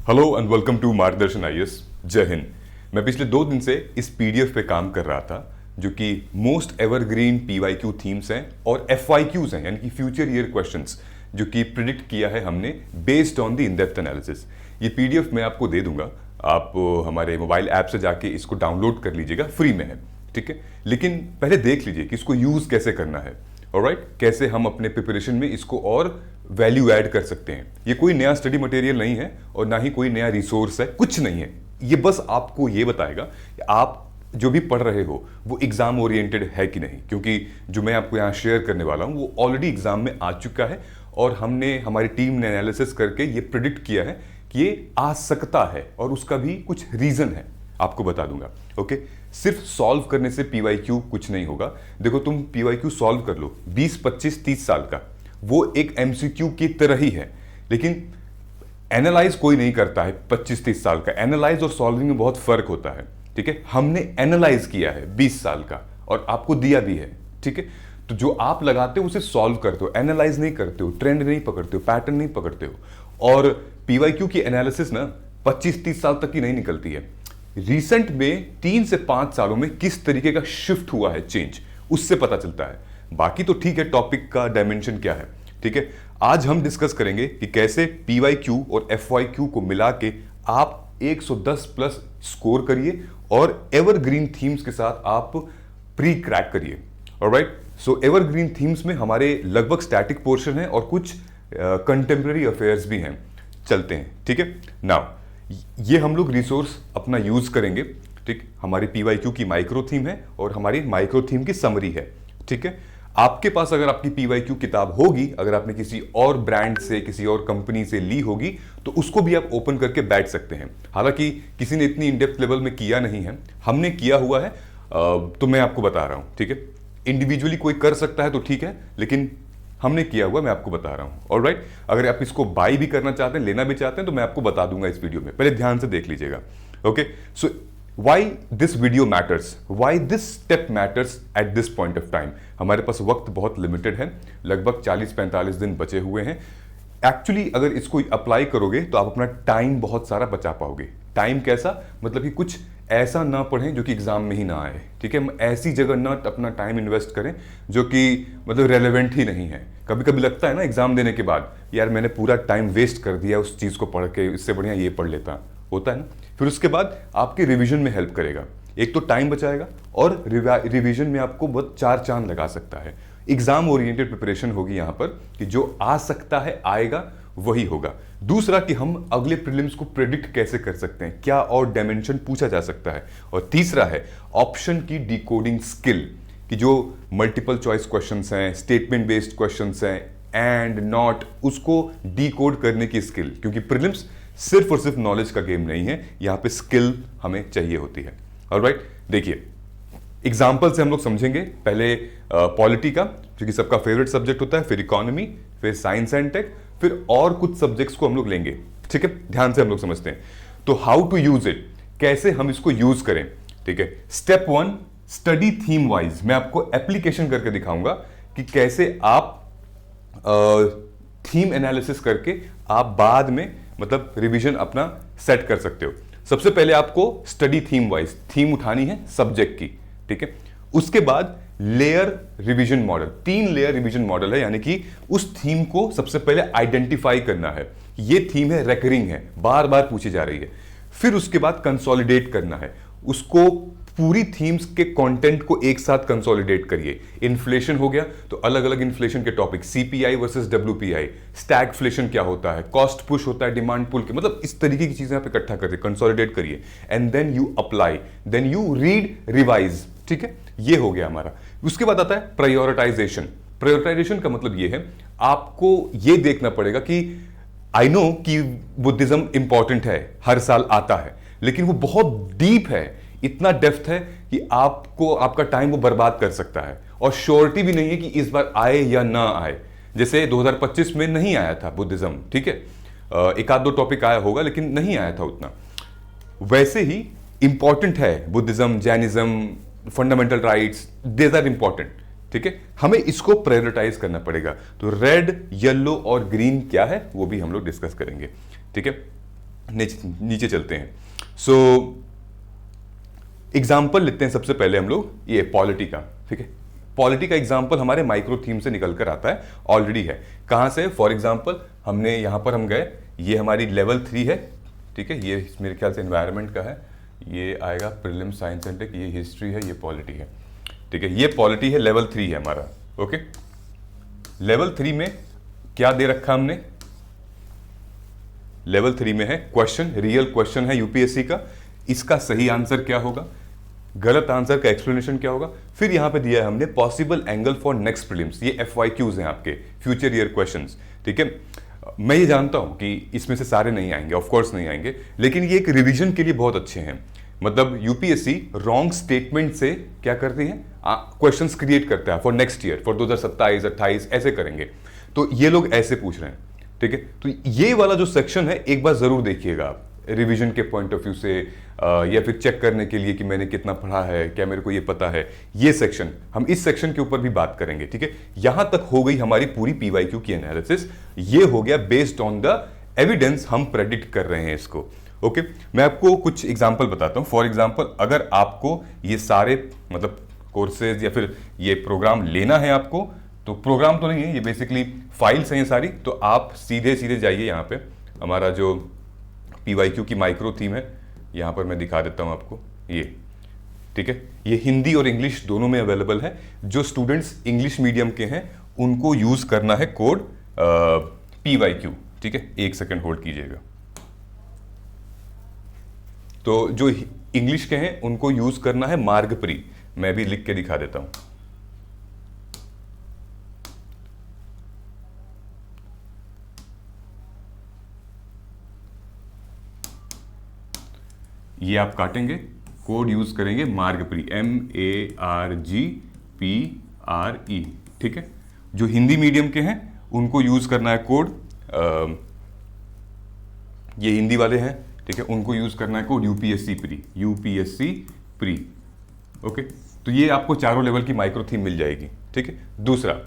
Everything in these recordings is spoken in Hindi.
हेलो एंड वेलकम टू मार्गदर्शन आईएएस। जय हिंद। मैं पिछले 2 दिन से इस पीडीएफ पे काम कर रहा था जो कि मोस्ट एवरग्रीन पीवाईक्यू थीम्स हैं और एफवाईक्यूज हैं, यानी कि फ्यूचर ईयर क्वेश्चंस जो कि प्रिडिक्ट किया है हमने based on the in depth analysis. ये पीडीएफ मैं आपको दे दूंगा, आप हमारे मोबाइल ऐप से जाके इसको डाउनलोड कर लीजिएगा, फ्री में है, ठीक है। लेकिन पहले देख लीजिए कि इसको यूज कैसे करना है, ऑलराइट, कैसे हम अपने प्रिपरेशन में इसको और वैल्यू ऐड कर सकते हैं। ये कोई नया स्टडी मटेरियल नहीं है और ना ही कोई नया रिसोर्स है, कुछ नहीं है। ये बस आपको ये बताएगा कि आप जो भी पढ़ रहे हो वो एग्जाम ओरिएंटेड है कि नहीं, क्योंकि जो मैं आपको यहाँ शेयर करने वाला हूँ वो ऑलरेडी एग्जाम में आ चुका है और हमने हमारी टीम ने एनालिसिस करके ये प्रिडिक्ट किया है कि ये आ सकता है और उसका भी कुछ रीजन है, आपको बता दूंगा। ओके, सिर्फ सॉल्व करने से पीवाईक्यू कुछ नहीं होगा। देखो, तुम पीवाईक्यू सॉल्व कर लो 20, 25, 30 साल का, वो एक एमसीक्यू की तरह ही है, लेकिन एनालाइज कोई नहीं करता है 25-30 साल का। एनालाइज और सॉल्विंग में बहुत फर्क होता है, ठीक है। हमने एनालाइज किया है 20 साल का और आपको दिया भी है, ठीक है। तो जो आप लगाते हो उसे सॉल्व करते हो, एनालाइज नहीं करते हो, ट्रेंड नहीं पकड़ते हो, पैटर्न नहीं पकड़ते हो। और पीवाईक्यू की एनालिसिस ना 25-30 साल तक की नहीं निकलती है। रिसेंट में 3 से 5 सालों में किस तरीके का शिफ्ट हुआ है, चेंज, उससे पता चलता है। बाकी तो ठीक है, टॉपिक का डायमेंशन क्या है, ठीक है। आज हम डिस्कस करेंगे कि कैसे पीवाईक्यू और एफवाईक्यू को मिला के आप 110 प्लस स्कोर करिए और एवरग्रीन थीम्स के साथ आप प्री क्रैक करिए। ऑलराइट, सो एवरग्रीन थीम्स में हमारे लगभग स्टैटिक पोर्शन है और कुछ कंटेम्प्रेरी अफेयर्स भी हैं। चलते हैं, ठीक है। नाउ ये हम लोग रिसोर्स अपना यूज करेंगे, ठीक। हमारी पीवाईक्यू की माइक्रो थीम है और हमारी माइक्रो थीम की समरी है, ठीक है। आपके पास अगर आपकी पीवाईक्यू किताब होगी, अगर आपने किसी और ब्रांड से, किसी और कंपनी से ली होगी, तो उसको भी आप ओपन करके बैठ सकते हैं। हालांकि किसी ने इतनी इनडेप्थ लेवल में किया नहीं है, हमने किया हुआ है, तो मैं आपको बता रहा हूं, ठीक है। इंडिविजुअली कोई कर सकता है तो ठीक है, लेकिन हमने किया हुआ, मैं आपको बता रहा हूं। ऑलराइट, अगर आप इसको बाई भी करना चाहते हैं, लेना भी चाहते हैं, तो मैं आपको बता दूंगा इस वीडियो में, पहले ध्यान से देख लीजिएगा। Okay, so why this video matters, why this step matters at this point of time। हमारे पास वक्त बहुत लिमिटेड है, लगभग 40-45 दिन बचे हुए हैं। एक्चुअली अगर इसको अप्लाई करोगे तो आप अपना टाइम बहुत सारा बचा पाओगे। टाइम कैसा, मतलब कि कुछ ऐसा ना पढ़ें जो कि एग्जाम में ही ना आए, ठीक है। हम ऐसी जगह ना अपना टाइम इन्वेस्ट करें जो कि मतलब रेलेवेंट ही नहीं है। कभी कभी लगता है ना एग्जाम देने के बाद, यार मैंने पूरा टाइम वेस्ट कर दिया उस चीज़ को पढ़ के, इससे बढ़िया ये पढ़ लेता, होता है ना। फिर उसके बाद आपके रिवीजन में हेल्प करेगा, एक तो टाइम बचाएगा और रिवीजन में आपको बहुत 4 चांद लगा सकता है। एग्जाम ओरिएंटेड प्रिपरेशन होगी यहाँ पर कि जो आ सकता है आएगा वही होगा। दूसरा कि हम अगले प्रीलिम्स को प्रेडिक्ट कैसे कर सकते हैं, क्या और डायमेंशन पूछा जा सकता है। और तीसरा है ऑप्शन की डिकोडिंग स्किल, कि जो मल्टीपल चॉइस क्वेश्चंस हैं, स्टेटमेंट बेस्ड क्वेश्चंस हैं, एंड नॉट, उसको डिकोड करने की स्किल, क्योंकि प्रीलिम्स सिर्फ और सिर्फ नॉलेज का गेम नहीं है, यहाँ पे स्किल हमें चाहिए होती है। ऑलराइट, देखिए एग्जाम्पल से हम लोग समझेंगे। पहले पॉलिटी का, जो कि सबका फेवरेट सब्जेक्ट होता है, फिर इकोनॉमी, फिर साइंस एंड टेक, फिर और कुछ सब्जेक्ट्स को हम लोग लेंगे, ठीक है। ध्यान से हम लोग समझते हैं। तो हाउ टू यूज इट, कैसे हम इसको यूज करें, ठीक है। Step 1, study theme wise. मैं आपको एप्लीकेशन करके दिखाऊंगा कि कैसे आप थीम एनालिसिस करके आप बाद में मतलब रिवीजन अपना सेट कर सकते हो। सबसे पहले आपको स्टडी थीम वाइज थीम उठानी है सब्जेक्ट की, ठीक है। उसके बाद layer revision model, 3 layer revision model है, यानी कि उस थीम को सबसे पहले आइडेंटिफाई करना है, ये थीम है, रेकरिंग है, बार बार पूछी जा रही है। फिर उसके बाद कंसोलिडेट करना है, उसको पूरी थीम्स के कंटेंट को एक साथ कंसोलिडेट करिए। इन्फ्लेशन हो गया तो अलग अलग इन्फ्लेशन के topic, CPI versus WPI, stagflation क्या होता है, कॉस्ट पुश होता है, डिमांड पुल के, मतलब इस तरीके की चीजें आप इकट्ठा करिए, कंसोलिडेट करिए, and then you apply, then you read, revise, ठीक है। ये हो गया हमारा। उसके बाद आता है प्रायोरिटाइजेशन। प्रायोरिटाइजेशन का मतलब ये है, आपको ये देखना पड़ेगा कि आई नो कि बुद्धिज्म इंपॉर्टेंट है, हर साल आता है, लेकिन वो बहुत डीप है, इतना डेप्थ है कि आपको आपका टाइम वो बर्बाद कर सकता है, और श्योरिटी भी नहीं है कि इस बार आए या ना आए। जैसे 2025 में नहीं आया था बुद्धिज्म, ठीक है, एक आध 2 टॉपिक आया होगा लेकिन नहीं आया था उतना। वैसे ही इंपॉर्टेंट है Buddhism, Jainism, fundamental rights, these are important, ठीक है। हमें इसको प्रायोरिटाइज करना पड़ेगा। तो रेड, येलो और ग्रीन क्या है वो भी हम लोग डिस्कस करेंगे, ठीक है। नीचे चलते हैं। सो एग्जाम्पल लेते हैं सबसे पहले हम लोग ये पॉलिटी का, ठीक है। पॉलिटी का एग्जाम्पल हमारे माइक्रो थीम से निकल कर आता है, ऑलरेडी है। कहां से? फॉर एग्जाम्पल हमने यहां पर हम गए, ये हमारी लेवल 3 है, ठीक है। ये मेरे ख्याल से एनवायरनमेंट का है, ये आएगा प्रीलिम साइंस एंड टेक, ये हिस्ट्री है, ये पॉलिटी है, ठीक है। ये पॉलिटी है, लेवल 3 है हमारा, ओके। लेवल 3 में क्या दे रखा हमने? लेवल 3 में है क्वेश्चन, रियल क्वेश्चन है यूपीएससी का, इसका सही आंसर क्या होगा, गलत आंसर का एक्सप्लेनेशन क्या होगा। फिर यहां पे दिया है हमने possible angle for next prelims, ये एफवाईक्यूज हैं आपके, फ्यूचर ईयर क्वेश्चंस, ठीक है। मैं ये जानता हूं कि इसमें से सारे नहीं आएंगे, ऑफ कोर्स नहीं आएंगे, लेकिन ये एक रिवीजन के लिए बहुत अच्छे हैं। मतलब यूपीएससी रॉन्ग स्टेटमेंट से क्या करती है, क्वेश्चंस क्रिएट करता है फॉर नेक्स्ट ईयर, फॉर 2027, 28 ऐसे करेंगे। तो ये लोग ऐसे पूछ रहे हैं, ठीक है। तो ये वाला जो सेक्शन है एक बार जरूर देखिएगा आप, रिवीजन के पॉइंट ऑफ व्यू से, या फिर चेक करने के लिए कि मैंने कितना पढ़ा है, क्या मेरे को ये पता है। ये सेक्शन, हम इस सेक्शन के ऊपर भी बात करेंगे, ठीक है। यहां तक हो गई हमारी पूरी पीवाईक्यू की एनालिसिस। ये हो गया बेस्ड ऑन द एविडेंस, हम प्रेडिक्ट कर रहे हैं इसको, ओके। मैं आपको कुछ एग्जांपल बताता हूं। फॉर एग्जांपल, अगर आपको ये सारे मतलब कोर्सेज या फिर ये प्रोग्राम लेना है आपको, तो प्रोग्राम तो नहीं है, ये बेसिकली फाइल्स हैं ये सारी। तो आप सीधे सीधे जाइए यहाँ पे, हमारा जो पीवाईक्यू की माइक्रो थीम है, यहाँ पर मैं दिखा देता हूँ आपको, ये ठीक है। ये हिंदी और इंग्लिश दोनों में अवेलेबल है। जो स्टूडेंट्स इंग्लिश मीडियम के हैं उनको यूज करना है कोड पीवाईक्यू, ठीक है। एक सेकेंड होल्ड कीजिएगा। तो जो इंग्लिश के हैं उनको यूज करना है मार्गप्री, मैं भी लिख के दिखा देता हूं। ये आप काटेंगे, कोड यूज करेंगे मार्गप्री, MARGPRE, ठीक है। जो हिंदी मीडियम के हैं उनको यूज करना है कोड, ये हिंदी वाले हैं, ठीक है, उनको यूज करना है कोड यूपीएससी प्री, ओके। तो ये आपको चारों लेवल की माइक्रो थीम मिल जाएगी, ठीक है। दूसरा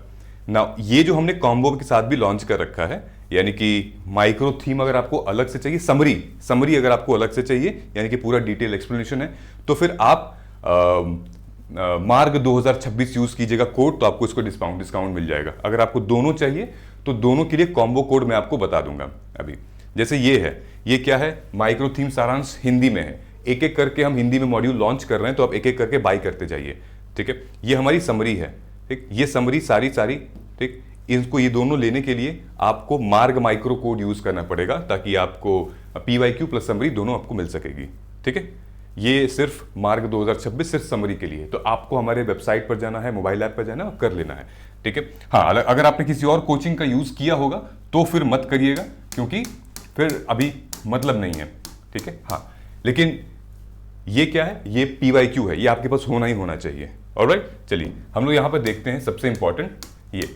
ना, ये जो हमने कॉम्बो के साथ भी लॉन्च कर रखा है, यानी कि माइक्रो थीम अगर आपको अलग से चाहिए, समरी अगर आपको अलग से चाहिए, यानी कि पूरा डिटेल एक्सप्लेनेशन है, तो फिर आप मार्ग 2026 यूज कीजिएगा कोड, तो आपको इसको डिस्काउंट मिल जाएगा। अगर आपको दोनों चाहिए तो दोनों के लिए कॉम्बो कोड मैं आपको बता दूंगा अभी। जैसे ये है, ये क्या है, माइक्रो थीम सारांश हिंदी में है, एक एक करके हम हिंदी में मॉड्यूल लॉन्च कर रहे हैं, तो आप एक एक करके बाय करते जाइए, ठीक है। ये हमारी समरी है, ठीक। ये समरी सारी, ठीक। इसको, ये दोनों लेने के लिए आपको मार्ग माइक्रो कोड यूज करना पड़ेगा, ताकि आपको पीवाईक्यू प्लस समरी दोनों आपको मिल सकेगी, ठीक है। ये सिर्फ मार्ग 2026 सिर्फ समरी के लिए, तो आपको हमारे वेबसाइट पर जाना है, मोबाइल ऐप पर जाना है और कर लेना है, ठीक है। हाँ, अगर आपने किसी और कोचिंग का यूज किया होगा तो फिर मत करिएगा, क्योंकि फिर अभी मतलब नहीं है, ठीक है। हाँ, लेकिन ये क्या है, ये पीवाईक्यू है, ये आपके पास होना ही होना चाहिए। ऑलराइट, चलिए हम लोग यहां पर देखते हैं। सबसे इंपॉर्टेंट ये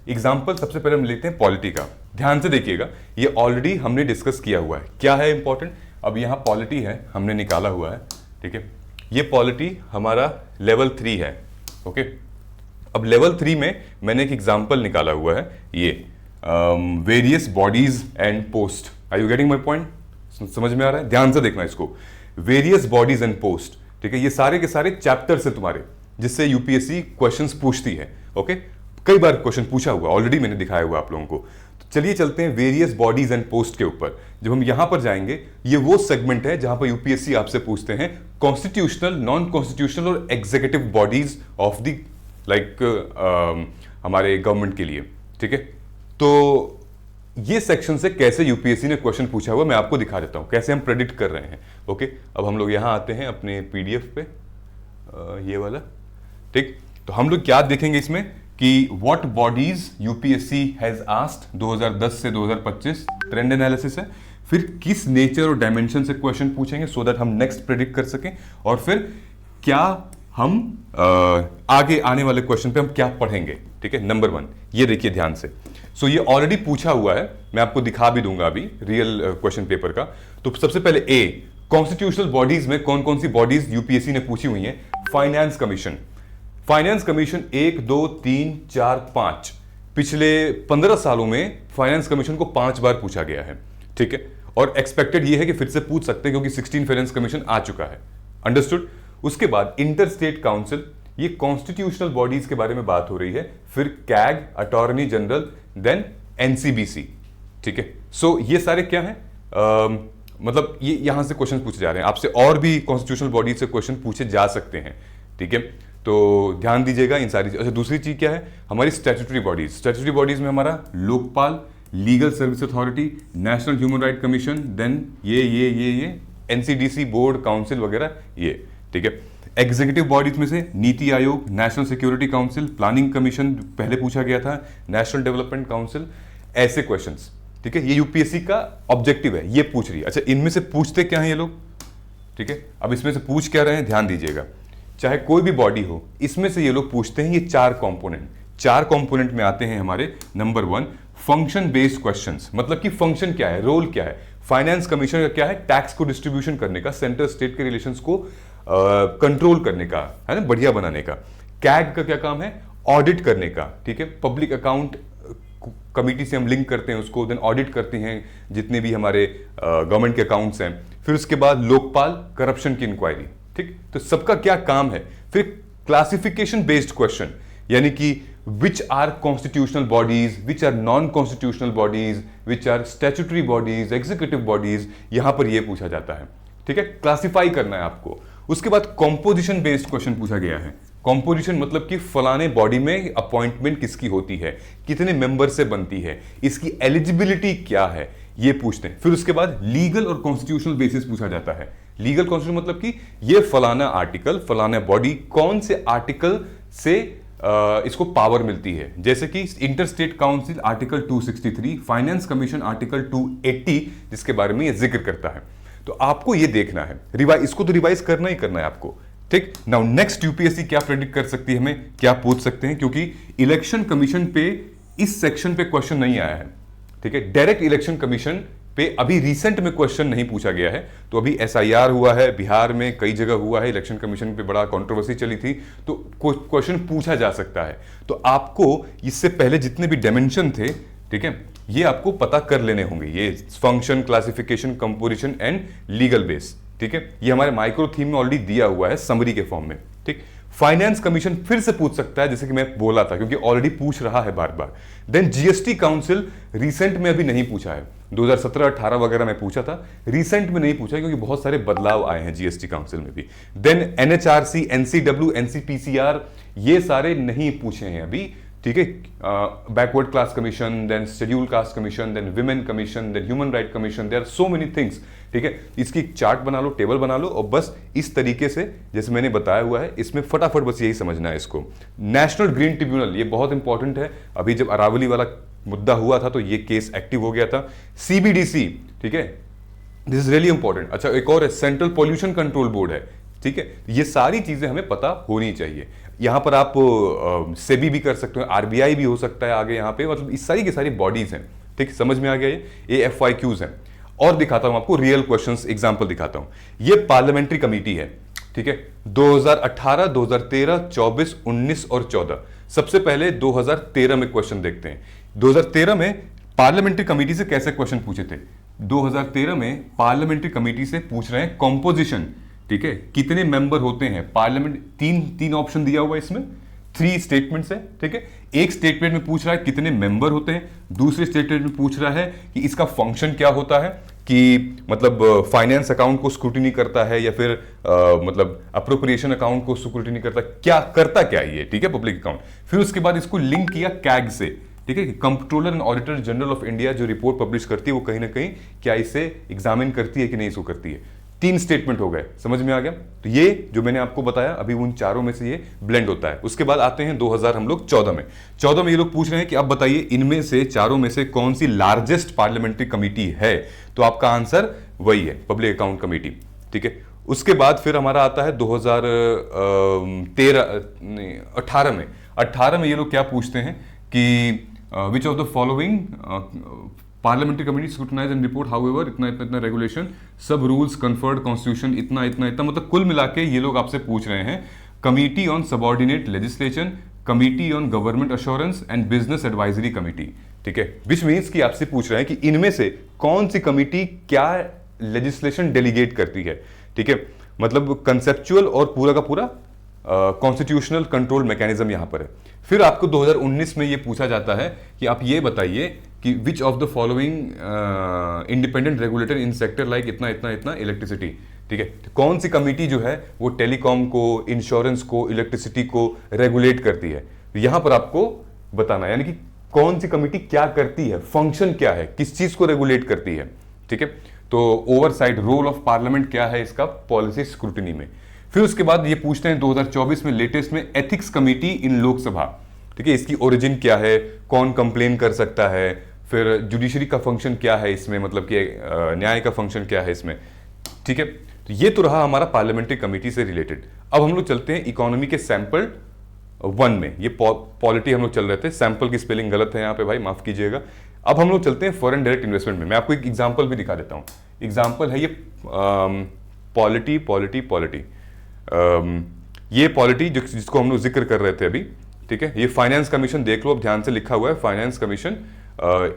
एग्जाम्पल, सबसे पहले हम लेते हैं पॉलिटी का। ध्यान से देखिएगा, ये ऑलरेडी हमने डिस्कस किया हुआ है। क्या है इंपॉर्टेंट, अब यहां पॉलिटी है, हमने निकाला हुआ है, ठीक है। ये पॉलिटी हमारा लेवल 3 है, ओके। अब लेवल 3 में मैंने एक एग्जाम्पल निकाला हुआ है, ये various bodies and post. Are you getting my point? समझ में आ रहा है? ध्यान से देखना इसको। वेरियस बॉडीज एंड पोस्ट, ठीक है। ये सारे के सारे चैप्टर्स है तुम्हारे, जिससे यूपीएससी क्वेश्चंस पूछती है, ओके। कई बार क्वेश्चन पूछा हुआ, ऑलरेडी मैंने दिखाया हुआ आप लोगों को। तो चलिए चलते हैं वेरियस बॉडीज एंड पोस्ट के ऊपर। जब हम यहां पर जाएंगे, ये वो सेगमेंट है जहां पर यूपीएससी आपसे पूछते हैं कॉन्स्टिट्यूशनल, नॉन कॉन्स्टिट्यूशनल और एग्जीक्यूटिव बॉडीज ऑफ द हमारे गवर्नमेंट के लिए, ठीक है। तो ये सेक्शन से कैसे यूपीएससी ने क्वेश्चन पूछा हुआ मैं आपको दिखा देता हूं, कैसे हम प्रेडिक्ट कर रहे हैं, ओके। अब हम लोग यहां आते हैं अपने पीडीएफ पे, ये वाला, ठीक। तो हम लोग क्या देखेंगे इसमें कि what bodies UPSC has asked 2010 से 2025, ट्रेंड एनालिसिस है। फिर किस नेचर और डायमेंशन से क्वेश्चन पूछेंगे, सो दैट हम नेक्स्ट प्रेडिक्ट कर सकें, और फिर क्या हम आगे आने वाले क्वेश्चन पे हम क्या पढ़ेंगे, ठीक है। नंबर 1, ये देखिए ध्यान से। सो ये ऑलरेडी पूछा हुआ है, मैं आपको दिखा भी दूंगा अभी रियल क्वेश्चन पेपर का। तो सबसे पहले ए, कॉन्स्टिट्यूशनल बॉडीज में कौन कौन सी बॉडीज यूपीएससी ने पूछी हुई है। फाइनेंस कमीशन, 1, 2, 3, 4, 5, पिछले 15 सालों में फाइनेंस कमीशन को 5 बार पूछा गया है, ठीक है। और एक्सपेक्टेड ये है कि फिर से पूछ सकते हैं क्योंकि 16 फाइनेंस कमीशन आ चुका है। अंडरस्टूड। उसके बाद इंटर स्टेट काउंसिल, ये कॉन्स्टिट्यूशनल बॉडीज के बारे में बात हो रही है। फिर CAG, attorney general, then NCBC. ठीक है, सो ये सारे क्या है, मतलब ये यहां से क्वेश्चन पूछे जा रहे हैं आपसे, और भी कॉन्स्टिट्यूशनल बॉडी से क्वेश्चन पूछे जा सकते हैं। ठीक है, तो ध्यान दीजिएगा इन सारी। अच्छा, दूसरी चीज क्या है, हमारी स्टैट्यूटरी बॉडीज। स्टैट्यूटरी बॉडीज में हमारा Lokpal, legal service authority, national human right commission, then ये एनसीडीसी, बोर्ड, काउंसिल वगैरह ये। ठीक है, एग्जीक्यूटिव बॉडीज में से NITI Aayog, national security council, planning commission पहले पूछा गया था, नेशनल डेवलपमेंट काउंसिल, ऐसे क्वेश्चंस। ठीक है, ये यूपीएससी का ऑब्जेक्टिव है, ये पूछ रही है। अच्छा, इनमें से पूछते क्या है ये लोग? ठीक है, अब इसमें से पूछ क्या रहे हैं, ध्यान दीजिएगा। चाहे कोई भी बॉडी हो, इसमें से ये लोग पूछते हैं ये चार कंपोनेंट में आते हैं हमारे। नंबर 1, फंक्शन बेस्ड क्वेश्चंस, मतलब कि फंक्शन क्या है, रोल क्या है। फाइनेंस कमीशन का क्या है, टैक्स को डिस्ट्रीब्यूशन करने का, सेंटर स्टेट के रिलेशंस को कंट्रोल करने का, है ना, बढ़िया बनाने का। कैग का क्या काम है, ऑडिट करने का। ठीक है, पब्लिक अकाउंट कमिटी से हम लिंक करते हैं उसको, देन ऑडिट करते हैं जितने भी हमारे गवर्नमेंट के अकाउंट्स हैं। फिर उसके बाद लोकपाल, करप्शन की इंक्वायरी। ठीक, तो सबका क्या काम है। फिर क्लासिफिकेशन बेस्ड क्वेश्चन, यानी कि which are constitutional bodies, which are non constitutional bodies, which are statutory bodies, executive bodies, यहां पर यह पूछा जाता है। ठीक है, क्लासिफाई करना है आपको। उसके बाद कॉम्पोजिशन बेस्ड क्वेश्चन पूछा गया है। कॉम्पोजिशन मतलब कि फलाने बॉडी में अपॉइंटमेंट किसकी होती है, कितने मेंबर से बनती है, इसकी एलिजिबिलिटी क्या है, ये पूछते हैं। फिर उसके बाद लीगल और कॉन्स्टिट्यूशनल बेसिस पूछा जाता है। लीगल कॉन्स्टिट्यूशन मतलब कि ये फलाना आर्टिकल, फलाना बॉडी कौन से आर्टिकल से इसको पावर मिलती है। जैसे कि inter state council article 263, finance commission article 280, जिसके बारे में ये जिक्र करता है। तो आपको ये देखना है, इसको तो रिवाइज करना ही करना है आपको। ठीक, नाउ नेक्स्ट यूपीएससी क्या प्रेडिक्ट कर सकती है, हमें क्या पूछ सकते हैं, क्योंकि इलेक्शन कमीशन पे इस सेक्शन पे क्वेश्चन नहीं आया है। ठीक है, डायरेक्ट इलेक्शन कमीशन पे अभी रिसेंट में क्वेश्चन नहीं पूछा गया है। तो अभी एसआईआर हुआ है बिहार में, कई जगह हुआ है, इलेक्शन कमीशन पे बड़ा कंट्रोवर्सी चली थी, तो क्वेश्चन पूछा जा सकता है। तो आपको इससे पहले जितने भी डायमेंशन थे, ठीक है, ये आपको पता कर लेने होंगे। ये function, classification, composition and legal base. ठीक है, ये हमारे माइक्रो थीम में ऑलरेडी दिया हुआ है समरी के फॉर्म में। ठीक, फाइनेंस कमीशन फिर से पूछ सकता है, जैसे कि मैं बोला था, क्योंकि ऑलरेडी पूछ रहा है बार बार। देन जीएसटी काउंसिल रिसेंट में अभी नहीं पूछा है, 2017-18 वगैरह में पूछा था, रिसेंट में नहीं पूछा क्योंकि बहुत सारे बदलाव आए हैं जीएसटी काउंसिल में भी। देन एनएचआरसी, एनसीडब्ल्यू, एनसीपीसीआर, ये सारे नहीं पूछे हैं अभी। ठीक है, backward class commission, then schedule caste commission, then women commission, then human right commission, there are so many things. ठीक है, इसकी चार्ट बना लो, टेबल बना लो, और बस इस तरीके से जैसे मैंने बताया हुआ है, इसमें फटाफट बस यही समझना है इसको। नेशनल ग्रीन ट्रिब्यूनल, ये बहुत इंपॉर्टेंट है। अभी जब अरावली वाला मुद्दा हुआ था तो ये केस एक्टिव हो गया था। सीबीडीसी, ठीक है, दिस इज रियली इंपॉर्टेंट। अच्छा, एक और है, सेंट्रल पॉल्यूशन कंट्रोल बोर्ड है। ठीक है, ये सारी चीजें हमें पता होनी चाहिए। यहां पर आप सेबी भी कर सकते हो, आरबीआई भी हो सकता है आगे यहाँ पे, मतलब इस सारी की सारी बॉडीज हैं। ठीक, समझ में आ गया ये एफआईक्यूज हैं। और दिखाता हूं आपको रियल क्वेश्चंस, एग्जांपल दिखाता हूं। ये पार्लियामेंट्री कमेटी है। ठीक है, 2018, 2013, 24, 19 और 14। सबसे पहले 2013 में क्वेश्चन देखते हैं। 2013 में पार्लियामेंट्री कमेटी से कैसे क्वेश्चन पूछे थे। 2013 में पार्लियामेंट्री कमेटी से पूछ रहे हैं कॉम्पोजिशन। ठीक है, कितने मेंबर होते हैं पार्लियामेंट, तीन ऑप्शन दिया हुआ है इसमें, 3 स्टेटमेंट्स है। ठीक है, एक स्टेटमेंट में पूछ रहा है कितने मेंबर होते हैं, दूसरे स्टेटमेंट में पूछ रहा है कि इसका फंक्शन क्या होता है, कि मतलब फाइनेंस अकाउंट को स्क्रूटिनी करता है या फिर मतलब अप्रोप्रिएशन अकाउंट को स्क्रूटिनी करता है, क्या करता क्या ये। ठीक है, पब्लिक अकाउंट। फिर उसके बाद इसको लिंक किया कैग से। ठीक है, controller and auditor general of India जो रिपोर्ट पब्लिश करती है, वो कहीं ना कहीं क्या इसे एग्जामिन करती है कि नहीं इसको करती है। 3 स्टेटमेंट हो गए, समझ में आ गया। तो ये जो मैंने आपको बताया अभी, उन चारों में से ये ब्लेंड होता है। उसके बाद आते हैं 2000 हम लोग 14 में। 14 में ये लोग पूछ रहे हैं कि अब बताइए इनमें से चारों में से कौन सी लार्जेस्ट पार्लियामेंट्री कमेटी है। तो आपका आंसर वही है, पब्लिक अकाउंट कमेटी। ठीक है, उसके बाद फिर हमारा आता है 2018 में। 18 में ये लोग क्या पूछते हैं कि which of the following parliamentary committee scrutinise and report however, इतना इतना इतना रेगुलेशन, सब रूल्स कन्फर्ड कॉन्स्टिट्यूशन, इतना इतना इतना, मतलब कुल मिला के ये लोग आपसे पूछ रहे हैं committee on subordinate legislation, committee on government assurance and business advisory committee. ठीक है, विच मीन्स कि आपसे पूछ रहे हैं कि इनमें से कौन सी कमिटी क्या लेजिस्लेशन डेलीगेट करती है। ठीक है, मतलब कंसेप्चुअल और पूरा का पूरा कॉन्स्टिट्यूशनल कंट्रोल मैकेनिज्म यहां पर है। फिर आपको 2019 में यह पूछा जाता है कि आप ये बताइए कि which of the following independent regulator in sector like इतना इतना इतना इलेक्ट्रिसिटी। ठीक है, तो कौन सी कमिटी जो है वो टेलीकॉम को, इंश्योरेंस को, इलेक्ट्रिसिटी को रेगुलेट करती है, यहां पर आपको बताना, यानी कि कौन सी कमिटी क्या करती है, फंक्शन क्या है, किस चीज को रेगुलेट करती है। ठीक है, तो ओवरसाइट रोल ऑफ पार्लियामेंट क्या है इसका पॉलिसी स्क्रूटिनी में। फिर उसके बाद ये पूछते हैं 2024 में लेटेस्ट में एथिक्स कमेटी इन लोकसभा। ठीक है, इसकी ओरिजिन क्या है, कौन कंप्लेन कर सकता है, फिर जुडिशरी का फंक्शन क्या है इसमें, मतलब कि न्याय का फंक्शन क्या है इसमें। ठीक है, तो ये तो रहा हमारा पार्लियामेंट्री कमेटी से रिलेटेड। अब हम लोग चलते हैं इकोनॉमी के सैंपल 1 में। ये पॉलिटी हम लोग चल रहे थे, सैंपल की स्पेलिंग गलत है यहाँ पे भाई, माफ कीजिएगा। अब हम लोग चलते हैं फॉरेन डायरेक्ट इन्वेस्टमेंट में। मैं आपको एक एग्जांपल भी दिखा देता हूँ। एग्जांपल है ये पॉलिटी ये पॉलिटी जिसको हम लोग जिक्र कर रहे थे अभी। ठीक है, ये फाइनेंस कमीशन देख लो, अब ध्यान से लिखा हुआ है फाइनेंस कमीशन,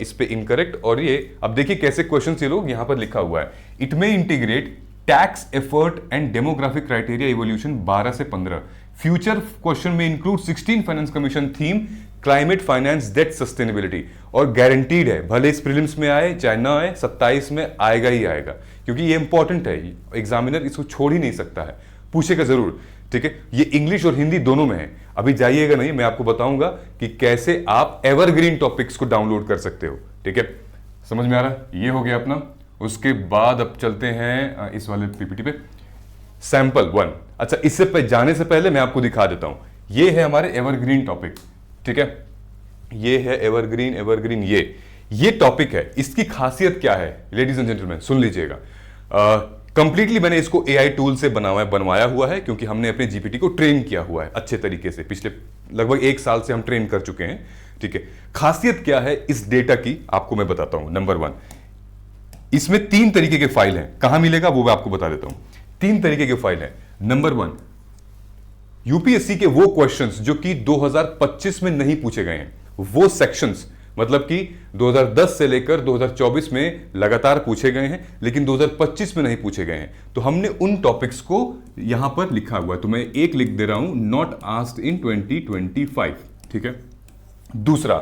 इस पे इनकरेक्ट। और ये अब देखिए कैसे क्वेश्चन ये लोग यहां पर लिखा हुआ है, इट में integrate tax effort and demographic criteria evolution 12 से 15। फ्यूचर क्वेश्चन में include 16 finance commission theme climate finance debt sustainability. और गारंटीड है, भले इस प्रीलिम्स में आए चाहे ना आए, 27 में आएगा ही आएगा, क्योंकि ये इंपॉर्टेंट है, एग्जामिनर इसको छोड़ ही नहीं सकता है, पूछेगा जरूर। ठीक है, ये इंग्लिश और हिंदी दोनों में है। अभी जाइएगा नहीं, मैं आपको बताऊंगा कि कैसे आप एवरग्रीन टॉपिक्स को डाउनलोड कर सकते हो। ठीक है, समझ में आ रहा, ये हो गया अपना। उसके बाद अब चलते हैं इस वाले पीपीटी पे, सैंपल 1। अच्छा, इससे जाने से पहले मैं आपको दिखा देता हूं, ये है हमारे एवरग्रीन टॉपिक। ठीक है, ये है एवरग्रीन ये टॉपिक है। इसकी खासियत क्या है लेडीज एंड जेंटलमैन, सुन लीजिएगा। कंप्लीटली मैंने इसको एआई टूल से बनवाया हुआ है, क्योंकि हमने अपने जीपीटी को ट्रेन किया हुआ है अच्छे तरीके से। पिछले लगभग 1 साल से हम ट्रेन कर चुके हैं। ठीक है, खासियत क्या है इस डेटा की आपको मैं बताता हूं। नंबर 1, इसमें 3 तरीके के फाइल हैं, कहां मिलेगा वो मैं आपको बता देता हूं। 3 तरीके के फाइल हैं। नंबर 1, यूपीएससी के वो क्वेश्चंस जो कि 2025 में नहीं पूछे गए हैं, वो सेक्शंस, मतलब कि 2010 से लेकर 2024 में लगातार पूछे गए हैं, लेकिन 2025 में नहीं पूछे गए हैं। तो हमने उन टॉपिक्स को यहां पर लिखा हुआ है, तो मैं एक लिख दे रहा हूं, नॉट आस्क्ड इन 2025। ठीक है, दूसरा,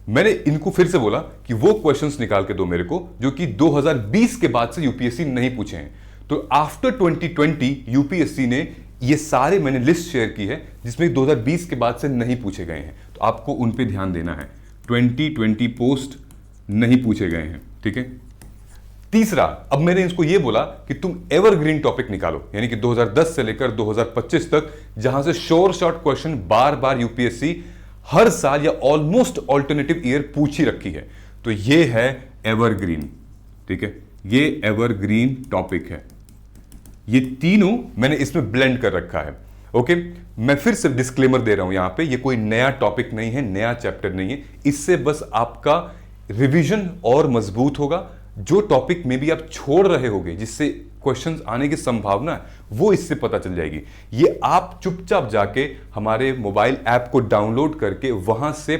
मैंने इनको फिर से बोला कि वो क्वेश्चंस निकाल के दो मेरे को जो कि 2020 के बाद से यूपीएससी नहीं पूछे हैं। तो आफ्टर 2020 यूपीएससी ने ये सारे, मैंने लिस्ट शेयर की है जिसमें 2020 के बाद से नहीं पूछे गए हैं, तो आपको उन पे ध्यान देना है। 2020 पोस्ट नहीं पूछे गए हैं। ठीक है, तीसरा, अब मैंने इसको ये बोला कि तुम एवरग्रीन टॉपिक निकालो, यानी कि 2010 से लेकर 2025 तक, जहां से श्योर शॉर्ट क्वेश्चन बार बार यूपीएससी हर साल या ऑलमोस्ट ऑल्टरनेटिव ईयर पूछ ही रखी है। तो ये है एवरग्रीन। ठीक है, ये एवरग्रीन टॉपिक है। ये तीनों मैंने इसमें ब्लेंड कर रखा है। ओके, मैं फिर से डिस्क्लेमर दे रहा हूं यहां पे, ये कोई नया टॉपिक नहीं है, नया चैप्टर नहीं है। इससे बस आपका रिवीजन और मजबूत होगा। जो टॉपिक में भी आप छोड़ रहे होगे, जिससे क्वेश्चंस आने की संभावना है, वो इससे पता चल जाएगी। ये आप चुपचाप जाके हमारे मोबाइल ऐप को डाउनलोड करके वहां से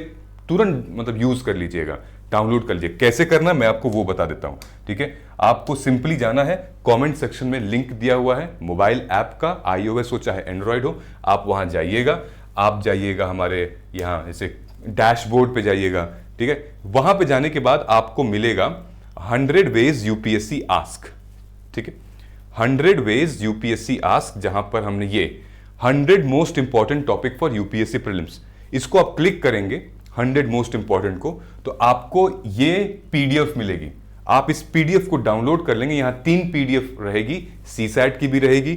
तुरंत मतलब यूज कर लीजिएगा, डाउनलोड कर लीजिए। कैसे करना मैं आपको वो बता देता हूं। ठीक है, आपको सिंपली जाना है, कमेंट सेक्शन में लिंक दिया हुआ है मोबाइल ऐप का, iOS हो चाहे एंड्रॉयड हो, आप वहां जाइएगा। आप जाइएगा हमारे यहाँ जैसे डैशबोर्ड पे जाइएगा। ठीक है, वहां पे जाने के बाद आपको मिलेगा 100 वेज यूपीएससी आस्क। ठीक है, 100 वेज यूपीएससी आस्क, जहां पर हमने ये 100 most important topic for UPSC prelims, इसको आप क्लिक करेंगे 100 मोस्ट इंपॉर्टेंट को, तो आपको ये पीडीएफ मिलेगी। आप इस पीडीएफ को डाउनलोड कर लेंगे। यहां 3 पीडीएफ रहेगी, सीसैट की भी रहेगी,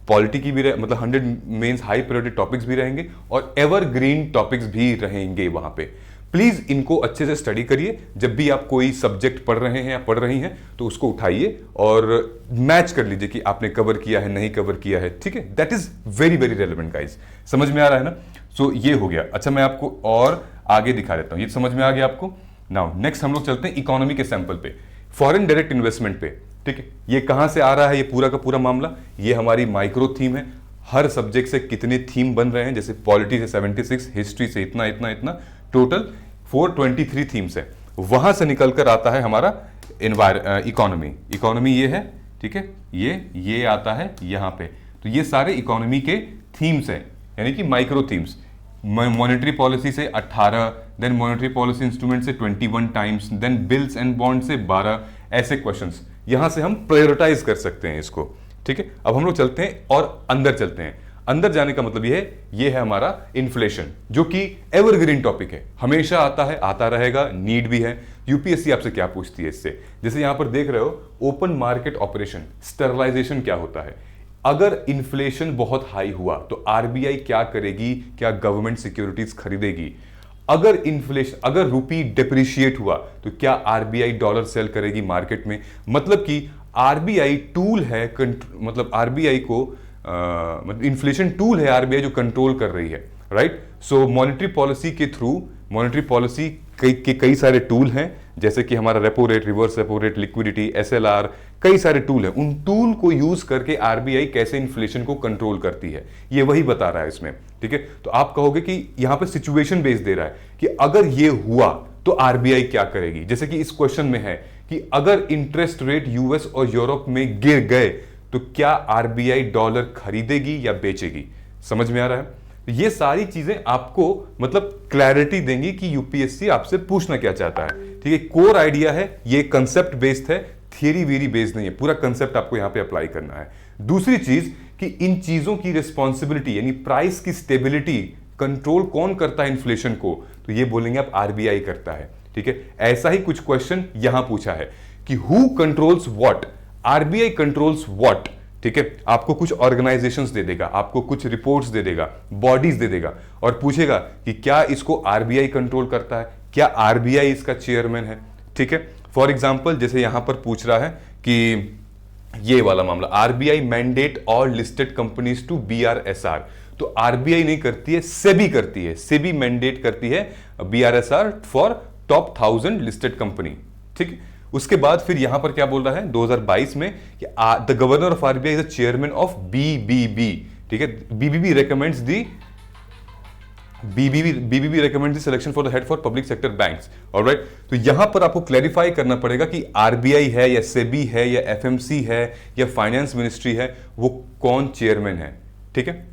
पॉलिटी की भी मतलब 100 मेंस हाई प्रायोरिटी टॉपिक्स भी रहेंगे, और एवरग्रीन टॉपिक्स भी रहेंगे वहां पे। प्लीज इनको अच्छे से स्टडी करिए। जब भी आप कोई सब्जेक्ट पढ़ रहे हैं या पढ़ रही हैं, तो उसको उठाइए और मैच कर लीजिए कि आपने कवर किया है, नहीं कवर किया है। ठीक है, that is very very relevant guys. समझ में आ रहा है ना? सो ये हो गया। अच्छा, मैं आपको और आगे दिखा देता हूं, ये समझ में आ गया आपको। नाउ नेक्स्ट हम लोग चलते हैं इकोनॉमी के सैंपल पे, फॉरेन डायरेक्ट इन्वेस्टमेंट पे। ठीक है, ये कहां से आ रहा है ये पूरा का पूरा मामला? ये हमारी माइक्रो थीम है। हर सब्जेक्ट से कितने थीम बन रहे हैं, जैसे पॉलिटी से 76, हिस्ट्री से इतना इतना इतना, टोटल 423 थीम्स है, वहां से निकल कर आता है हमारा इकोनॉमी। इकोनॉमी ये है, ठीक है, ये आता है यहां पे। तो ये सारे इकोनॉमी के थीम्स हैं, यानी कि माइक्रो थीम्स। मॉनेटरी पॉलिसी से 18, देन मॉनेटरी पॉलिसी इंस्ट्रूमेंट से 21 times, then bills and bond से 12, ऐसे क्वेश्चंस यहां से हम प्रायोरिटाइज कर सकते हैं इसको, ठीक है। अब हम लोग चलते हैं और अंदर चलते हैं। अंदर जाने का मतलब ये है हमारा इन्फ्लेशन, जो कि एवरग्रीन टॉपिक है, हमेशा आता है, आता रहेगा, नीड भी है। यूपीएससी आपसे क्या पूछती है इससे, जैसे यहां पर देख रहे हो, ओपन मार्केट ऑपरेशन, स्टरलाइजेशन क्या होता है। अगर इन्फ्लेशन बहुत हाई हुआ तो आरबीआई क्या करेगी, क्या गवर्नमेंट सिक्योरिटीज खरीदेगी। अगर रुपी डिप्रिशिएट हुआ तो क्या आरबीआई डॉलर सेल करेगी मार्केट में। मतलब कि आरबीआई टूल है, मतलब आरबीआई को मतलब इन्फ्लेशन टूल है आरबीआई जो कंट्रोल कर रही है, राइट। सो मॉनेटरी पॉलिसी के थ्रू, मॉनेटरी पॉलिसी के कई सारे टूल हैं, जैसे कि हमारा repo rate, reverse repo rate, liquidity, SLR, कई सारे टूल हैं। उन टूल को यूज करके आरबीआई कैसे इन्फ्लेशन को कंट्रोल करती है, ये वही बता रहा है इसमें, ठीक है। तो आप कहोगे कि यहां पे सिचुएशन बेस दे रहा है कि अगर ये हुआ तो आरबीआई क्या करेगी। जैसे कि इस क्वेश्चन में है कि अगर इंटरेस्ट रेट यूएस और यूरोप में गिर गए तो क्या आरबीआई डॉलर खरीदेगी या बेचेगी। समझ में आ रहा है। ये सारी चीजें आपको मतलब क्लैरिटी देंगी कि यूपीएससी आपसे पूछना क्या चाहता है, ठीक है। कोर आइडिया है, ये कंसेप्ट बेस्ड है, थियरी वेरी बेस्ड नहीं है, पूरा कंसेप्ट आपको यहां पे अप्लाई करना है। दूसरी चीज कि इन चीजों की रिस्पॉन्सिबिलिटी यानी प्राइस की स्टेबिलिटी कंट्रोल कौन करता है इन्फ्लेशन को, तो ये बोलेंगे आप आरबीआई करता है, ठीक है। ऐसा ही कुछ क्वेश्चन यहां पूछा है कि who controls what, RBI controls what, ठीक है। आपको कुछ ऑर्गेनाइजेशंस दे देगा, आपको कुछ रिपोर्ट्स दे देगा, बॉडीज दे देगा, और पूछेगा कि क्या इसको आरबीआई कंट्रोल करता है, क्या आरबीआई इसका चेयरमैन है, ठीक है। फॉर एग्जांपल जैसे यहां पर पूछ रहा है कि ये वाला मामला, RBI mandate all listed companies to BRSR, तो आरबीआई नहीं करती है, सेबी करती है, सेबी मैंडेट करती है बीआरएसआर फॉर टॉप 1000 लिस्टेड कंपनी, ठीक है। उसके बाद फिर यहां पर क्या बोल रहा है 2022 में कि the governor of RBI is the chairman of BBB, ठीक है। BBB recommends the BBB recommends the selection for the head for public sector banks, alright. तो यहां पर आपको क्लैरिफाई करना पड़ेगा कि आरबीआई है या सेबी है या एफएमसी है या फाइनेंस मिनिस्ट्री है, वो कौन चेयरमैन है, ठीक है।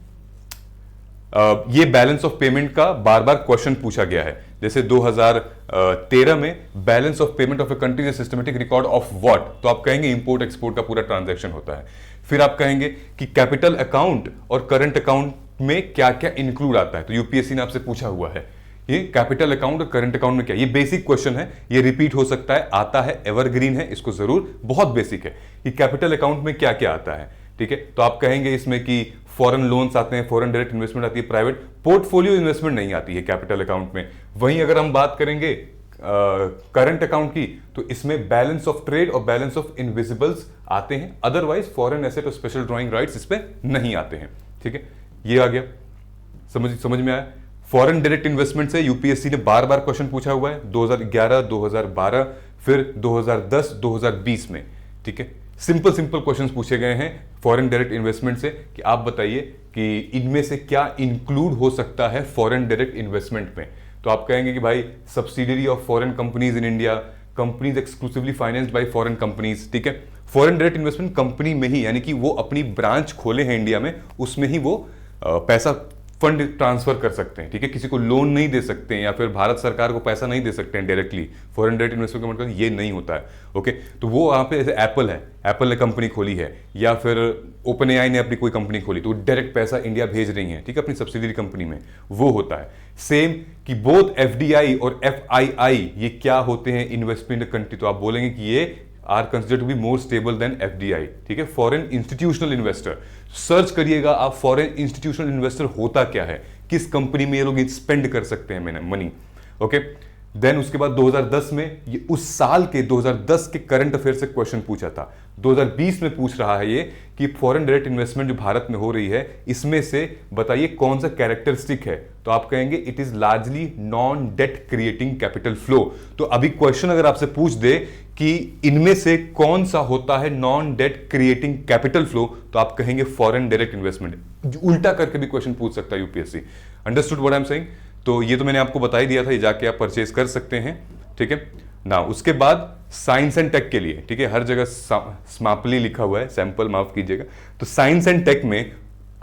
ये बैलेंस ऑफ पेमेंट का बार बार क्वेश्चन पूछा गया है। जैसे 2013 में balance of payment of a country is systematic record of what, तो आप कहेंगे इंपोर्ट एक्सपोर्ट का पूरा ट्रांजैक्शन होता है। फिर आप कहेंगे कि कैपिटल अकाउंट और करंट अकाउंट में क्या क्या इंक्लूड आता है, तो यूपीएससी ने आपसे पूछा हुआ है ये कैपिटल अकाउंट और करंट अकाउंट में क्या। ये बेसिक क्वेश्चन है, ये रिपीट हो सकता है, आता है, एवरग्रीन है, इसको जरूर, बहुत बेसिक है कि कैपिटल अकाउंट में क्या क्या आता है, ठीक है। तो आप कहेंगे इसमें कि फॉरेन लोन्स आते हैं, फॉरेन डायरेक्ट इन्वेस्टमेंट आती है, प्राइवेट पोर्टफोलियो इन्वेस्टमेंट नहीं आती है कैपिटल अकाउंट में। वहीं अगर हम बात करेंगे करंट अकाउंट की, तो इसमें बैलेंस ऑफ ट्रेड और बैलेंस ऑफ इनविजिबल्स आते हैं, अदरवाइज फॉरेन एसेट और स्पेशल ड्रॉइंग राइट्स इस पे नहीं आते हैं, ठीक है। ये आ गया, समझ में आया। फॉरेन डायरेक्ट इन्वेस्टमेंट से यूपीएससी ने बार बार क्वेश्चन पूछा हुआ है 2011, 2012, फिर 2010, 2020 में, ठीक है। सिंपल क्वेश्चंस पूछे गए हैं फॉरेन डायरेक्ट इन्वेस्टमेंट से कि आप बताइए कि इनमें से क्या इंक्लूड हो सकता है फॉरेन डायरेक्ट इन्वेस्टमेंट में। तो आप कहेंगे कि भाई subsidiary of foreign companies in India, companies exclusively financed by foreign companies, ठीक है। फॉरेन डायरेक्ट इन्वेस्टमेंट कंपनी में ही, यानी कि वो अपनी ब्रांच खोले हैं इंडिया में, उसमें ही वो पैसा फंड ट्रांसफर कर सकते हैं, ठीक है। किसी को लोन नहीं दे सकते हैं या फिर भारत सरकार को पैसा नहीं दे सकते हैं डायरेक्टली, फॉरेन डायरेक्ट इन्वेस्टमेंट का मतलब ये नहीं होता है, ओके। तो वो वहां पे जैसे एप्पल है, एप्पल ने कंपनी खोली है, या फिर ओपन एआई ने अपनी कोई कंपनी खोली, तो डायरेक्ट पैसा इंडिया भेज रही है, ठीक है, अपनी सब्सिडरी कंपनी में, वो होता है। सेम कि बोथ एफडीआई और एफआईआई ये क्या होते हैं इन्वेस्टमेंट कंट्री, तो आप बोलेंगे कि ये are consider to be more stable than FDI, ठीक है। फॉरेन इंस्टीट्यूशनल इन्वेस्टर, सर्च करिएगा आप फॉरेन इंस्टीट्यूशनल इन्वेस्टर होता क्या है, किस कंपनी में ये लोग स्पेंड कर सकते हैं मनी, ओके। देन उसके बाद 2010 में, ये उस साल के 2010 के करंट अफेयर से क्वेश्चन पूछा था, 2020 में पूछ रहा है ये कि फॉरेन डायरेक्ट इन्वेस्टमेंट जो भारत में हो रही है, इसमें से बताइए कौन सा कैरेक्टरिस्टिक है, तो आप कहेंगे it is largely non debt creating capital flow. तो अभी क्वेश्चन अगर आपसे पूछ दे कि इनमें से कौन सा होता है non debt creating capital flow, तो आप कहेंगे फॉरेन डायरेक्ट इन्वेस्टमेंट। उल्टा करके भी क्वेश्चन पूछ सकता है UPSC. Understood what I am saying. तो ये तो मैंने आपको बता ही दिया था, ये जाके आप परचेज कर सकते हैं, ठीक है ना। उसके बाद साइंस एंड टेक के लिए, ठीक है, हर जगह स्मापली लिखा हुआ है, सैंपल माफ कीजिएगा। तो साइंस एंड टेक में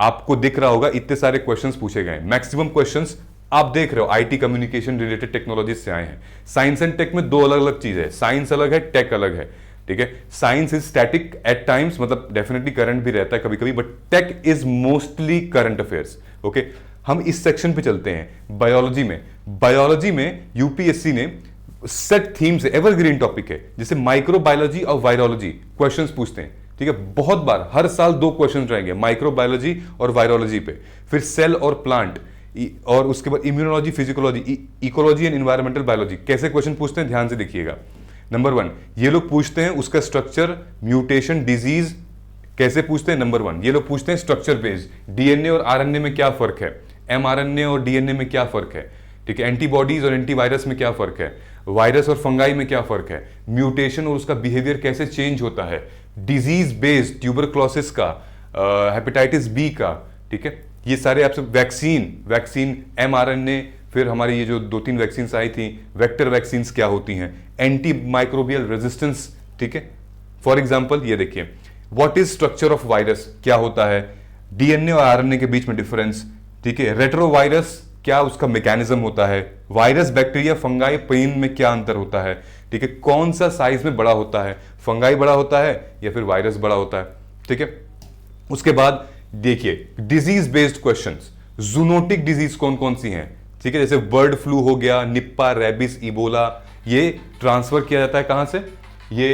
आपको दिख रहा होगा इतने सारे क्वेश्चंस पूछे गए, मैक्सिमम क्वेश्चंस आप देख रहे हो आईटी कम्युनिकेशन रिलेटेड टेक्नोलॉजी से आए हैं। साइंस एंड टेक में दो अलग अलग चीज है, साइंस अलग है, टेक अलग है, ठीक है। Science is static at times, मतलब डेफिनेटली करंट भी रहता है कभी कभी, but tech is mostly current affairs, okay. हम इस सेक्शन पे चलते हैं बायोलॉजी में। बायोलॉजी में यूपीएससी ने सेट थीम से, एवरग्रीन टॉपिक है, जैसे माइक्रोबायोलॉजी और वायरोलॉजी क्वेश्चंस पूछते हैं, ठीक है, बहुत बार, हर साल 2 क्वेश्चन रहेंगे माइक्रोबायोलॉजी और वायरोलॉजी पे। फिर सेल और प्लांट, और उसके बाद immunology, physicology, ecology and environmental biology. कैसे क्वेश्चन पूछते हैं ध्यान से देखिएगा। नंबर 1 ये लोग पूछते हैं उसका स्ट्रक्चर, म्यूटेशन, डिजीज कैसे पूछते हैं। नंबर 1 ये लोग पूछते हैं स्ट्रक्चर बेस्ड, डीएनए और आरएनए में क्या फर्क है, एमआरएनए और डीएनए में क्या फर्क है, ठीक है, एंटीबॉडीज और एंटीवायरस में क्या फर्क है, वायरस और फंगाई में क्या फर्क है, म्यूटेशन और उसका बिहेवियर कैसे चेंज होता है, डिजीज बेस्ड, ट्यूबरक्लोसिस का, हेपेटाइटिस बी का, ठीक है, ये सारे आपसे, वैक्सीन एमआरएनए, फिर हमारी ये जो 2-3 वैक्सीन आई थी, वेक्टर वैक्सीन क्या होती हैं, एंटी माइक्रोबियल रेजिस्टेंस, ठीक है। फॉर एग्जांपल ये देखिए, what is structure of virus, क्या होता है, डीएनए और आरएनए के बीच में डिफरेंस, ठीक है, रेट्रोवायरस क्या उसका मैकेनिज्म होता है, वायरस, बैक्टीरिया, फंगाई, पेन में क्या अंतर होता है, ठीक है, कौन सा साइज में बड़ा होता है, फंगाई बड़ा होता है या फिर वायरस बड़ा होता है, ठीक है। उसके बाद देखिए disease based questions, zoonotic disease कौन कौन सी हैं, ठीक है, जैसे बर्ड फ्लू हो गया, निप्पा, रेबिस, इबोला, ये ट्रांसफर किया जाता है कहां से, ये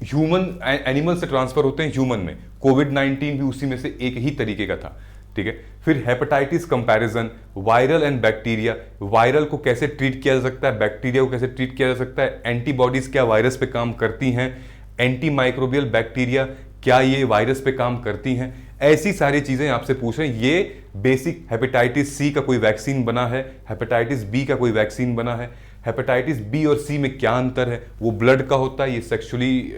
ह्यूमन एनिमल से ट्रांसफर होते हैं ह्यूमन में। कोविड-19 भी उसी में से एक ही तरीके का था, ठीक है। फिर hepatitis comparison, viral and bacteria, viral को कैसे ट्रीट किया जा सकता है, बैक्टीरिया को कैसे ट्रीट किया जा सकता है, एंटीबॉडीज क्या वायरस पे काम करती हैं, एंटी माइक्रोबियल बैक्टीरिया क्या ये वायरस पे काम करती हैं, ऐसी सारी चीजें आपसे पूछ रहे हैं। ये बेसिक, हेपेटाइटिस सी का कोई वैक्सीन बना है, हेपेटाइटिस बी का कोई वैक्सीन बना है, हेपेटाइटिस बी और सी में क्या अंतर है, वो ब्लड का होता है, ये सेक्सुअली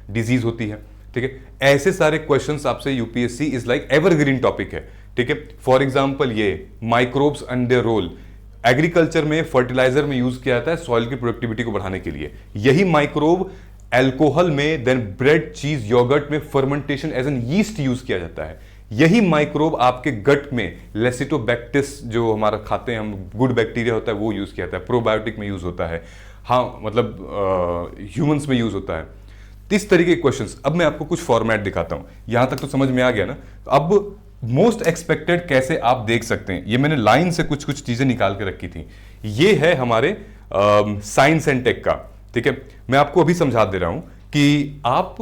डिजीज होती है, ठीक है। ऐसे सारे क्वेश्चंस आपसे UPSC is like evergreen topic है, ठीक है। फॉर एग्जांपल ये microbes and their role, agriculture में फर्टिलाइजर में यूज किया जाता है सॉइल की प्रोडक्टिविटी को बढ़ाने के लिए। यही माइक्रोब अल्कोहल में, देन ब्रेड, चीज, योगर्ट में fermentation as an yeast use किया जाता है। यही माइक्रोब आपके गट में लेसिटोबैक्टिस, जो हमारा खाते हैं हम, गुड बैक्टीरिया होता है, वो यूज किया जाता है, प्रोबायोटिक में यूज होता है, हाँ मतलब ह्यूमंस में यूज होता है। इस तरीके के क्वेश्चंस। अब मैं आपको कुछ फॉर्मेट दिखाता हूं, यहां तक तो समझ में आ गया ना। अब मोस्ट एक्सपेक्टेड कैसे आप देख सकते हैं, ये मैंने लाइन से कुछ कुछ चीजें निकाल के रखी थी। ये है हमारे साइंस एंड टेक का, ठीक है। मैं आपको अभी समझा दे रहा हूं कि आप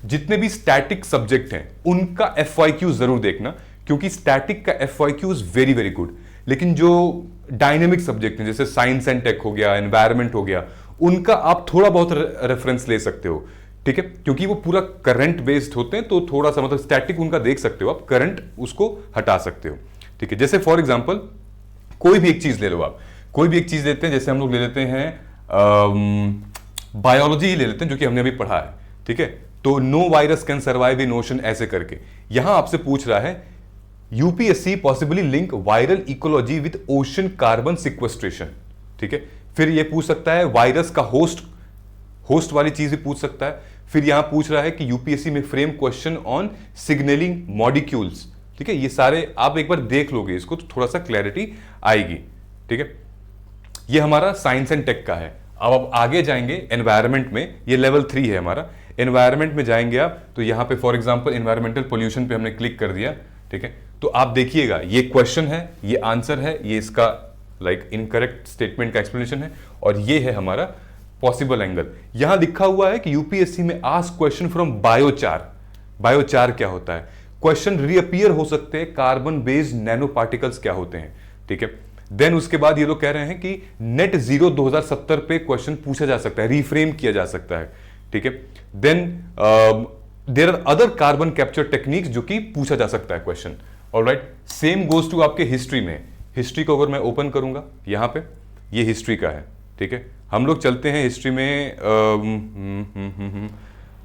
जितने भी स्टैटिक सब्जेक्ट हैं उनका FYQ जरूर देखना, क्योंकि स्टैटिक का FYQ is very very good. लेकिन जो डायनेमिक सब्जेक्ट हैं जैसे साइंस एंड टेक हो गया, एनवायरमेंट हो गया, उनका आप थोड़ा बहुत रेफरेंस ले सकते हो, ठीक है, क्योंकि वो पूरा करंट बेस्ड होते हैं। तो थोड़ा सा मतलब स्टैटिक उनका देख सकते हो आप, करंट उसको हटा सकते हो, ठीक है। जैसे फॉर एग्जांपल कोई भी एक चीज ले लो आप, कोई भी एक चीज लेते हैं, जैसे हम लोग ले लेते हैं बायोलॉजी ही ले लेते हैं, जो कि हमने अभी पढ़ा है, ठीक है। तो no virus can survive in ocean, ऐसे करके यहां आपसे पूछ रहा है UPSC possibly link viral ecology with ocean carbon sequestration, ठीक है। फिर ये पूछ सकता है वायरस का होस्ट वाली चीज भी पूछ सकता है। फिर यहां पूछ रहा है कि यूपीएससी में frame question on signalling molecules, ठीक है। ये सारे आप एक बार देख लोगे इसको तो थोड़ा सा क्लैरिटी आएगी, ठीक है। ये हमारा साइंस एंड टेक का है। अब आप आगे जाएंगे एनवायरमेंट में, ये लेवल 3 है हमारा। एनवायरमेंट में जाएंगे आप तो यहां पे फॉर एग्जांपल एनवायरमेंटल पोल्यूशन पे हमने क्लिक कर दिया, ठीक है। तो आप देखिएगा ये क्वेश्चन है, ये आंसर है, ये इसका लाइक इनकरेक्ट स्टेटमेंट का एक्सप्लेनेशन है, और ये है हमारा पॉसिबल एंगल। यहां लिखा हुआ है कि यूपीएससी में ask question from biochar. Biochar क्या होता है? क्वेश्चन रीअपियर हो सकते हैं, कार्बन बेस्ड नैनो पार्टिकल्स क्या होते हैं, ठीक है। देन उसके बाद ये लोग कह रहे हैं कि नेट जीरो 2070 पे क्वेश्चन पूछा जा सकता है, रिफ्रेम किया जा सकता है, ठीक है। Then there are other carbon capture techniques जो कि पूछा जा सकता है question. Alright, same goes to आपके हिस्ट्री में। हिस्ट्री को अगर मैं ओपन करूंगा यहां पे, ये हिस्ट्री का है, ठीक है। हम लोग चलते हैं हिस्ट्री में,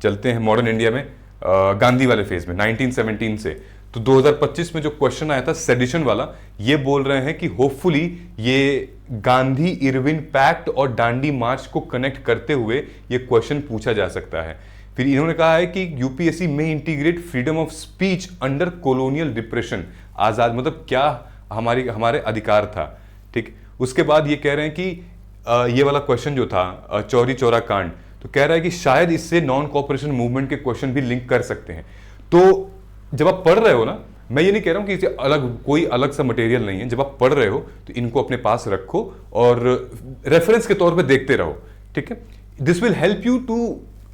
चलते हैं मॉडर्न इंडिया में, गांधी वाले फेज में 1917 से। तो 2025 में जो क्वेश्चन आया था सेडिशन वाला, ये बोल रहे हैं कि होपफुली ये गांधी इरविन पैक्ट और दांडी मार्च को कनेक्ट करते हुए ये क्वेश्चन पूछा जा सकता है। फिर इन्होंने कहा है कि यूपीएससी में integrate freedom of speech under colonial depression, आजाद मतलब क्या हमारे अधिकार था, ठीक। उसके बाद ये कह रहे हैं कि ये वाला क्वेश्चन जो था चौरी चौरा कांड, तो कह रहा है कि शायद इससे नॉन कॉपरेशन मूवमेंट के क्वेश्चन भी लिंक कर सकते हैं। तो जब आप पढ़ रहे हो ना, मैं ये नहीं कह रहा हूं कि इसे कोई अलग सा मटेरियल नहीं है, जब आप पढ़ रहे हो तो इनको अपने पास रखो और रेफरेंस के तौर पे देखते रहो, ठीक है। This will help you to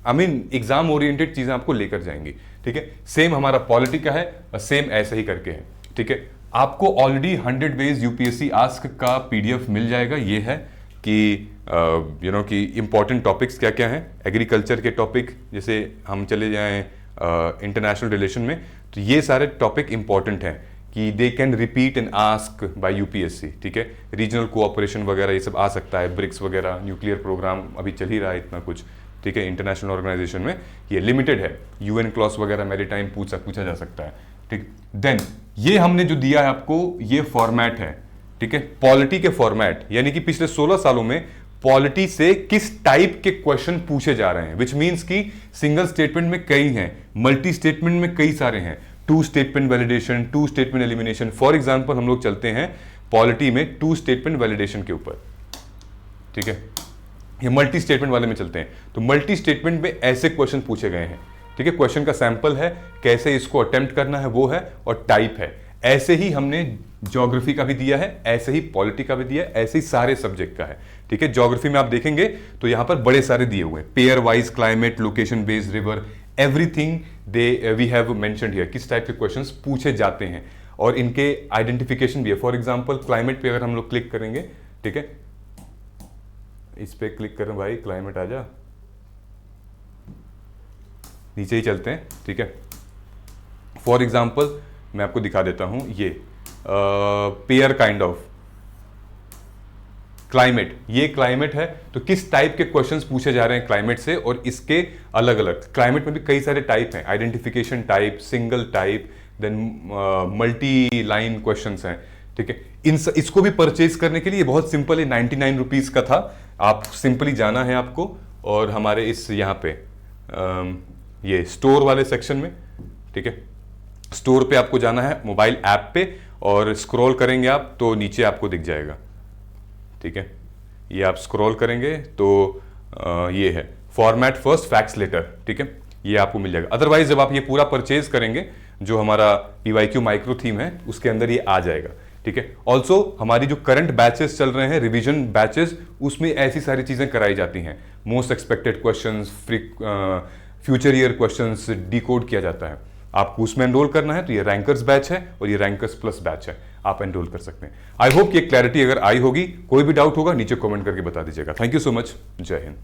exam oriented चीजें आपको लेकर जाएंगी, ठीक है। सेम हमारा पॉलिटी का है, सेम ऐसे ही करके है, ठीक है। आपको ऑलरेडी 100 वेज यूपीएससी आस्क का पीडीएफ मिल जाएगा। ये है कि कि इंपॉर्टेंट टॉपिक्स क्या क्या हैं। एग्रीकल्चर के टॉपिक, जैसे हम चले जाएं इंटरनेशनल रिलेशन में, तो ये सारे टॉपिक इंपॉर्टेंट हैं कि they can repeat and ask bye UPSC, ठीक है। रीजनल कोऑपरेशन वगैरह ये सब आ सकता है, ब्रिक्स वगैरह, न्यूक्लियर प्रोग्राम अभी चल ही रहा है इतना कुछ, ठीक है। इंटरनेशनल ऑर्गेनाइजेशन में ये लिमिटेड है, यूएन क्लॉस वगैरह मैरीटाइम पूछा जा सकता है, ठीक। देन ये हमने जो दिया है आपको, ये फॉर्मेट है, ठीक है, पॉलिटी के फॉर्मेट, यानी कि पिछले 16 सालों में पॉलिटी से किस टाइप के क्वेश्चन पूछे जा रहे हैं, विच मीन्स कि सिंगल स्टेटमेंट में कई हैं, मल्टी स्टेटमेंट में कई सारे हैं, two statement validation, two statement elimination. For example हम लोग चलते हैं पॉलिटी में टू स्टेटमेंट वैलिडेशन के ऊपर, ठीक है। ये मल्टी स्टेटमेंट वाले में चलते हैं, तो मल्टी स्टेटमेंट में ऐसे क्वेश्चन पूछे गए हैं, ठीक है। क्वेश्चन का सैंपल है, कैसे इसको अटेम्प्ट करना है वो है, और टाइप है। ऐसे ही हमने ज्योग्राफी का भी दिया है, ऐसे ही पॉलिटी का भी दिया है, ऐसे ही सारे सब्जेक्ट का है, ठीक है। ज्योग्राफी में आप देखेंगे तो यहां पर बड़े सारे दिए हुए हैं, pair wise, climate, location based, river, everything we have mentioned here, किस टाइप के क्वेश्चंस पूछे जाते हैं और इनके आइडेंटिफिकेशन भी है। फॉर एग्जांपल क्लाइमेट पे अगर हम लोग क्लिक करेंगे, ठीक है, इस पे क्लिक करें भाई, क्लाइमेट आ जा, नीचे ही चलते हैं, ठीक है। फॉर एग्जांपल मैं आपको दिखा देता हूं, ये पेयर काइंड ऑफ क्लाइमेट, ये क्लाइमेट है, तो किस टाइप के क्वेश्चंस पूछे जा रहे हैं क्लाइमेट से, और इसके अलग अलग क्लाइमेट में भी कई सारे टाइप हैं, identification type, single type, then multi line questions हैं, ठीक है। इसको भी परचेज करने के लिए बहुत सिंपल है, 99 रुपीज का था। आप सिंपली जाना है आपको और हमारे इस यहाँ पे ये स्टोर वाले सेक्शन में, ठीक है, स्टोर पे आपको जाना है, मोबाइल ऐप पे, और स्क्रॉल करेंगे आप तो नीचे आपको दिख जाएगा, ठीक है। ये आप स्क्रॉल करेंगे तो ये है फॉर्मेट फर्स्ट फैक्ट्स लेटर, ठीक है, ये आपको मिल जाएगा। अदरवाइज जब आप ये पूरा परचेज करेंगे, जो हमारा पीवाईक्यू माइक्रो थीम है उसके अंदर ये आ जाएगा, ठीक है। ऑल्सो हमारी जो करंट बैचेस चल रहे हैं, रिवीजन बैचेस, उसमें ऐसी सारी चीजें कराई जाती हैं, most expected questions, future year questions decode किया जाता है। आपको उसमें एनरोल करना है तो ये रैंकर्स बैच है और ये रैंकर्स प्लस बैच है, आप एनरोल कर सकते हैं। आई होप ये क्लैरिटी अगर आई होगी, कोई भी डाउट होगा नीचे कमेंट करके बता दीजिएगा। थैंक यू सो मच, जय हिंद।